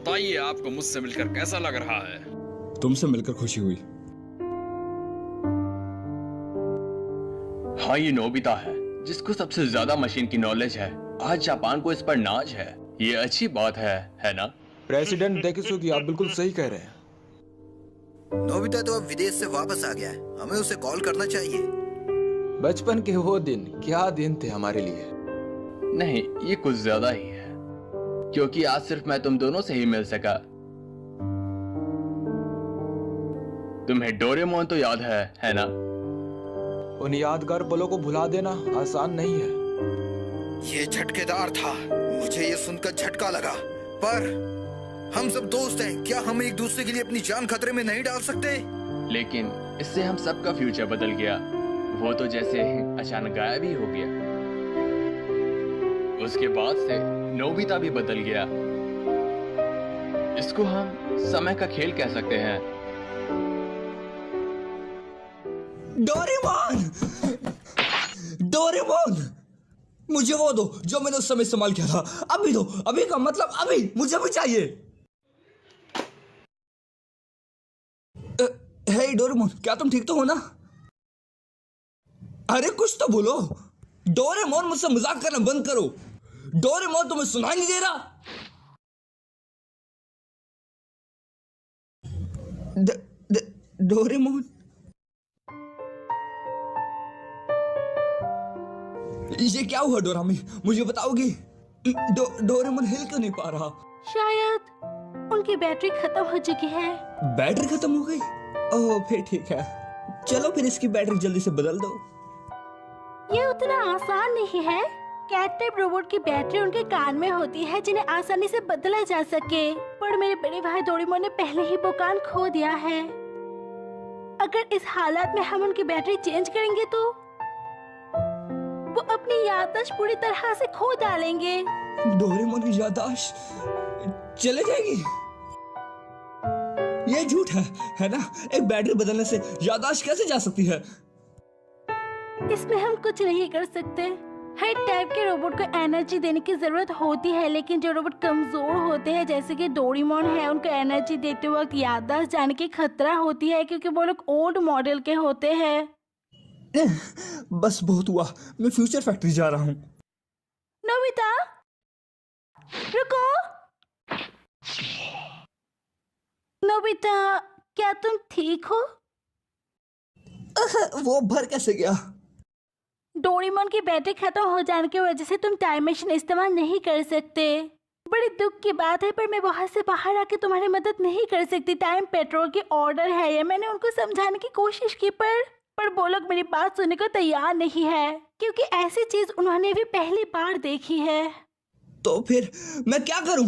बताइए आपको मुझसे मिलकर कैसा लग रहा है? तुमसे मिलकर खुशी हुई। हाँ, ये नोबिता है जिसको सबसे ज्यादा मशीन की नॉलेज है। आज जापान को इस पर नाज है। ये अच्छी बात है ना? प्रेसिडेंट डेकिसुगी, आप बिल्कुल सही कह रहे हैं। नोबिता तो अब विदेश से वापस आ गया है, हमें उसे कॉल करना चाहिए। बचपन के वो दिन क्या दिन थे हमारे लिए। नहीं, ये कुछ ज्यादा ही है, क्योंकि आज सिर्फ मैं तुम दोनों से ही मिल सका। तुम्हें डोरेमोन तो याद है ना? उन यादगार पलों को भुला देना आसान नहीं है। ये झटकेदार था, मुझे ये सुनकर झटका लगा। पर हम सब दोस्त हैं, क्या हम एक दूसरे के लिए अपनी जान खतरे में नहीं डाल सकते? लेकिन इससे हम सबका फ्यूचर बदल गया। वो तो जैसे अचानक गायब ही हो गया। उसके बाद से नोबिता भी बदल गया। इसको हम समय का खेल कह सकते हैं। डोरेमोन! डोरेमोन! मुझे वो दो जो मैंने उस समय इस्तेमाल किया था। अभी दो, अभी का मतलब अभी, मुझे भी चाहिए। हे डोरेमोन, क्या तुम ठीक तो हो ना? अरे कुछ तो बोलो। डोरेमोन, मुझसे मजाक करना बंद करो। डोरेमोन, तुम्हें सुनाई नहीं दे रहा? डोरेमोन, ये क्या हुआ डोरामी? मुझे बताओगी? डोरेमोन हिल क्यों नहीं पा रहा? शायद उनकी बैटरी खत्म हो चुकी है। बैटरी खत्म हो गई? ओह, फिर ठीक है। चलो फिर इसकी बैटरी जल्दी से बदल दो। ये उतना आसान नहीं है। कैट टाइप रोबोट की बैटरी उनके कान में होती है, जिन्हें आसानी से बदला जा सके। पर मेरे बड़े भाई डोरेमोन ने पहले ही वो कान खो दिया है। अगर इस हालत में हम उनकी बैटरी चेंज करेंगे तो वो अपनी याददाश्त पूरी तरह से खो डालेंगे। डोरेमोन की याददाश्त चले जाएगी? ये झूठ है ना? एक बैटरी बदलने से याददाश्त कैसे जा सकती है? इसमें हम कुछ नहीं कर सकते। हर टाइप के रोबोट को एनर्जी देने की जरूरत होती है, लेकिन जो रोबोट कमजोर होते हैं जैसे कि डोरेमोन है, उनको एनर्जी देते वक्त याददाश्त जाने की खतरा होती है, क्योंकि वो लोग ओल्ड मॉडल के होते हैं। बस बहुत हुआ, मैं फ्यूचर फैक्ट्री जा रहा हूँ। नोबिता, रुको। नोबिता, क्या तुम ठीक हो? वो भर कैसे गया? डोरेमोन की बैटरी खत्म हो जाने की वजह से तुम टाइम मशीन इस्तेमाल नहीं कर सकते। बड़ी दुख की बात है, पर मैं वहां से बाहर आके तुम्हारी मदद नहीं कर सकती। टाइम पेट्रोल की ऑर्डर है ये। मैंने उनको समझाने की कोशिश की, पर वो लोग मेरी बात सुनने को तैयार नहीं है, क्योंकि ऐसी चीज उन्होंने भी पहली बार देखी है। तो फिर मैं क्या करूं?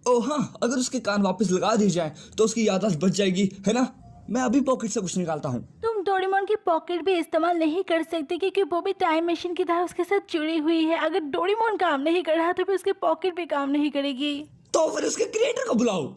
ओह हाँ, अगर उसके कान वापस लगा दी जाए तो उसकी याददाश्त बच जाएगी, है ना? मैं अभी पॉकेट से कुछ निकालता हूँ। तुम डोरेमोन की पॉकेट भी इस्तेमाल नहीं कर सकते, क्योंकि वो भी टाइम मशीन की तरह उसके साथ जुड़ी हुई है। अगर डोरेमोन काम नहीं कर रहा तो फिर उसकी पॉकेट भी काम नहीं करेगी। तो फिर उसके क्रिएटर को बुलाओ।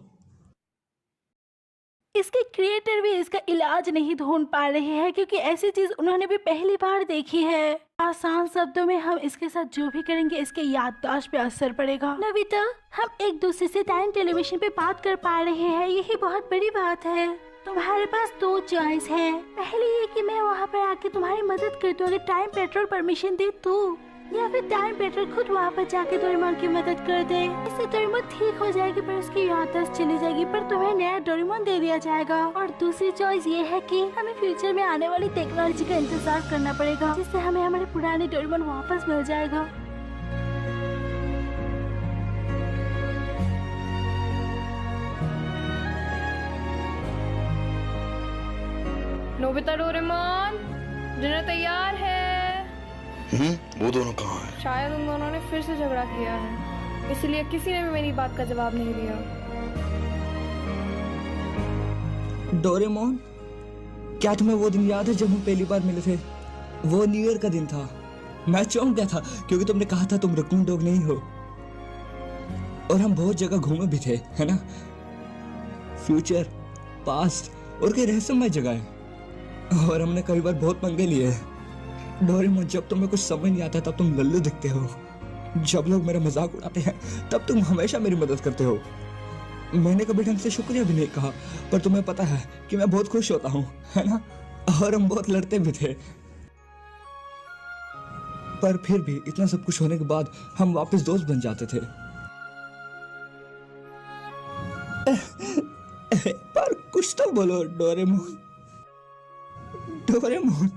इसके क्रिएटर भी इसका इलाज नहीं ढूंढ पा रहे हैं, क्योंकि ऐसी चीज उन्होंने भी पहली बार देखी है। आसान शब्दों में, हम इसके साथ जो भी करेंगे इसके याददाश्त पे असर पड़ेगा। नविता, हम एक दूसरे से टाइम टेलीविजन पे बात कर पा रहे हैं, यही बहुत बड़ी बात है। तुम्हारे पास दो चॉइस है। पहली ये कि मैं वहाँ पर आके तुम्हारी मदद कर दूँ, अगर टाइम पेट्रोल परमिशन दे तो, या फिर टाइम पेट्रोल खुद वहाँ पर जाके डोरेमोन की मदद कर दे। इससे डोरेमोन ठीक हो जाएगी, पर उसकी याददाश्त चली जाएगी, पर तुम्हें नया डोरेमोन दे दिया जाएगा। और दूसरी चॉइस ये है कि हमें फ्यूचर में आने वाली टेक्नोलॉजी का इंतजार करना पड़ेगा, जिससे हमें हमारे पुराने डोरेमोन वापस मिल जाएगा। नोबिता, डोरेमोन, डिनर तैयार है। वो दोनों कहाँ हैं? शायद उन दोनों ने फिर से झगड़ा किया है, इसलिए किसी ने भी मेरी बात का जवाब नहीं दिया। डोरेमोन, क्या तुम्हें वो दिन याद है जब हम पहली बार मिले थे? वो न्यू ईयर का दिन था। मैं चौंक गया था क्योंकि तुमने कहा था तुम रकून डॉग नहीं हो, और हम बहुत जगह घूमे भी थे, है ना? फ्यूचर, पास्ट और कई रहस्यमय जगह है, और हमने कई बार बहुत पंगे लिए। डोरेमोन, जब तुम्हें कुछ समझ नहीं आता तब तुम लल्लू दिखते हो। जब लोग मेरा मजाक उड़ाते हैं तब तुम हमेशा मेरी मदद करते हो। मैंने कभी ढंग से शुक्रिया भी नहीं कहा, पर तुम्हें पता है कि मैं बहुत खुश होता हूँ, है ना? और हम बहुत लड़ते भी थे, पर फिर भी इतना सब कुछ होने के बाद हम वापस दोस्त बन जाते थे। पर कुछ तो बोलो डोरेमोन, डोरेमोन।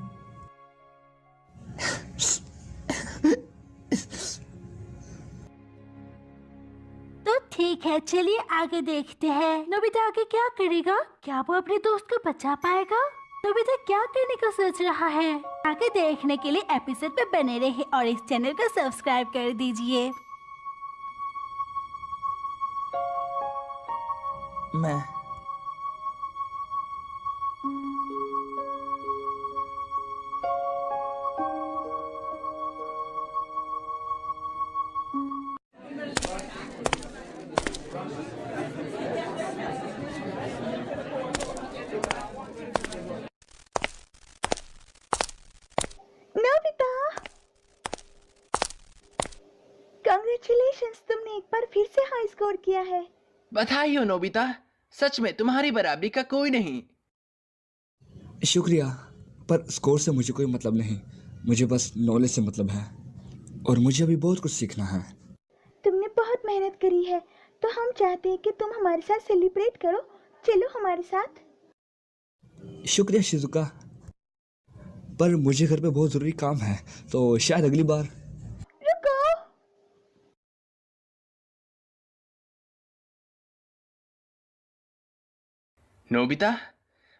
तो ठीक है, चलिए आगे देखते हैं। नोबिता आगे क्या करेगा? क्या वो अपने दोस्त को बचा पाएगा? नोबिता क्या करने का सोच रहा है? आगे देखने के लिए एपिसोड पे बने रहे और इस चैनल को सब्सक्राइब कर दीजिए। मैं नोबिता, कांग्रेचुलेशंस, तुमने एक बार फिर से हाई स्कोर किया है। बधाई हो नोबिता, सच में तुम्हारी बराबरी का कोई नहीं। शुक्रिया, पर स्कोर से मुझे कोई मतलब नहीं, मुझे बस नॉलेज से मतलब है और मुझे अभी बहुत कुछ सीखना है। तुमने बहुत मेहनत करी है, तो हम चाहते हैं कि तुम हमारे साथ सेलिब्रेट करो। चलो हमारे साथ। शुक्रिया शिजुका, पर मुझे घर पे बहुत ज़रूरी काम है, तो शायद अगली बार। रुको, नोबिता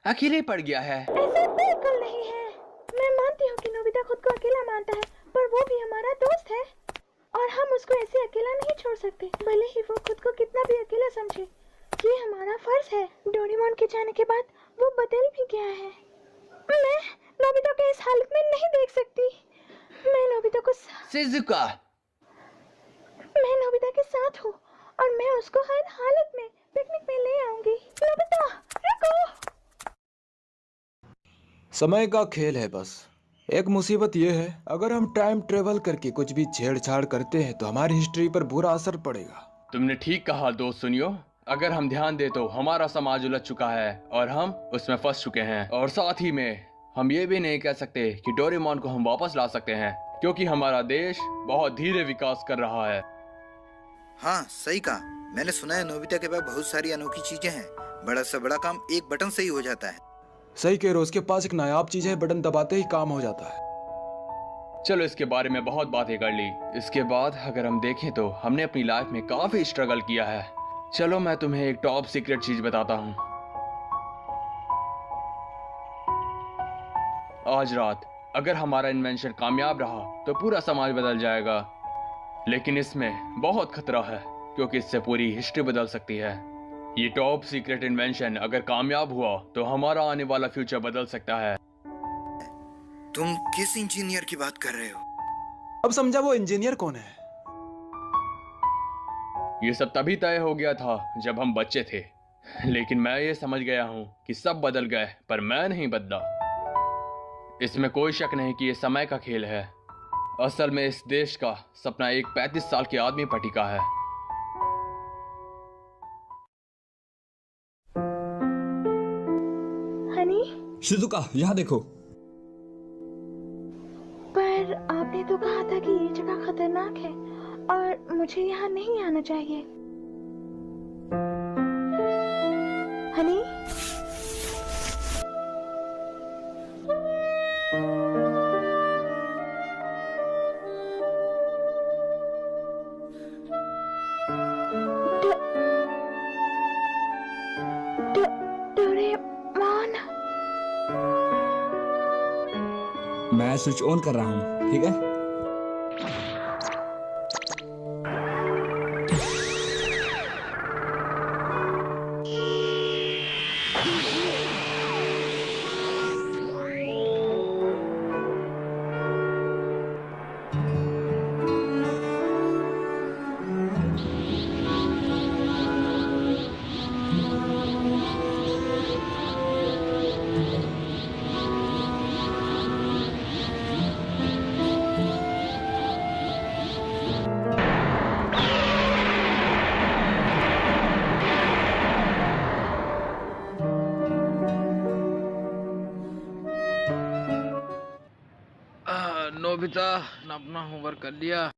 अकेले पड़ गया है। ऐसा बिल्कुल नहीं है। मैं मानती हूँ कि नोबिता खुद को अकेला मानता है, पर वो भी हमारा दोस्त है और हम उसको ऐसे अकेला नहीं छोड़ सकते, भले ही वो खुद को कितना भी अकेला समझे। ये हमारा फर्ज है। डोरेमोन के जाने के बाद वो बदल भी गया है। मैं नोबिता को इस हालत में नहीं देख सकती। मैं नोबिता को शिजुका, मैं नोबिता के साथ हूँ और मैं उसको हर हालत में पिकनिक में ले आऊंगी। नोबिता रुको। समय का खेल है बस। एक मुसीबत यह है, अगर हम टाइम ट्रेवल करके कुछ भी छेड़छाड़ करते हैं तो हमारी हिस्ट्री पर बुरा असर पड़ेगा। तुमने ठीक कहा दोस्त। सुनियो, अगर हम ध्यान दे तो हमारा समाज उलझ चुका है और हम उसमें फंस चुके हैं। और साथ ही में हम ये भी नहीं कह सकते कि डोरेमोन को हम वापस ला सकते हैं, क्योंकि हमारा देश बहुत धीरे विकास कर रहा है। हाँ सही कहा। मैंने सुना है नोबिता के पास बहुत सारी अनोखी चीजें हैं। बड़ा से बड़ा काम एक बटन से ही हो जाता है। सही कह रहे हो, उसके पास एक नायाब चीज है, बटन दबाते ही काम हो जाता है। चलो इसके बारे में बहुत बातें कर ली। इसके बाद अगर हम देखें तो हमने अपनी लाइफ में काफी स्ट्रगल किया है। चलो मैं तुम्हें एक टॉप सीक्रेट चीज बताता हूँ। आज रात अगर हमारा इन्वेंशन कामयाब रहा तो पूरा समाज बदल जाएगा, लेकिन इसमें बहुत खतरा है क्योंकि इससे पूरी हिस्ट्री बदल सकती है। ये टॉप सीक्रेट इन्वेंशन अगर कामयाब हुआ तो हमारा आने वाला फ्यूचर बदल सकता है। तुम किस इंजीनियर की बात कर रहे हो? अब समझा वो इंजीनियर कौन है। ये सब तभी तय हो गया था जब हम बच्चे थे, लेकिन मैं ये समझ गया हूँ कि सब बदल गए पर मैं नहीं बदला। इसमें कोई शक नहीं कि ये समय का खेल है। असल में इस देश का सपना एक 35 साल के आदमी पर टिका है। हनी, शिजुका यहाँ देखो। पर आपने तो कहा था कि ये जगह खतरनाक है और मुझे यहाँ नहीं आना चाहिए। हनी, डोरेमोन। मैं स्विच ऑन कर रहा हूँ, ठीक है? नोबिता ने अपना होमवर्क कर लिया?